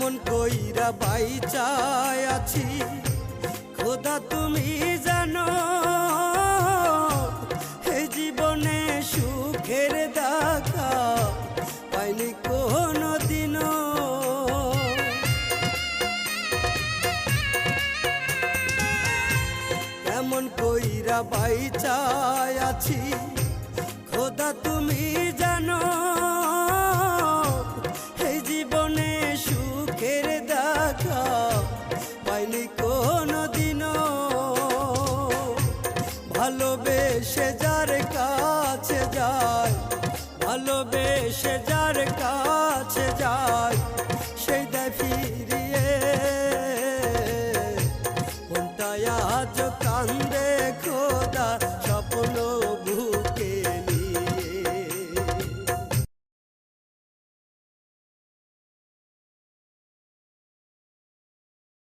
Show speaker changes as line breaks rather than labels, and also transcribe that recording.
কেমন কইরা বাইচায় আছি খোদা তুমি জানো, এই জীবনে সুখের দেখা পাইনি কোনো দিনও। কেমন কইরা বাইচায় আছি খোদা তুমি জানো, এই জীবনে সুখের দেখা পাইনি কোনো দিনও। ভালোবেসে যার কাছে যায়, ভালোবেসে যার কাছে যায়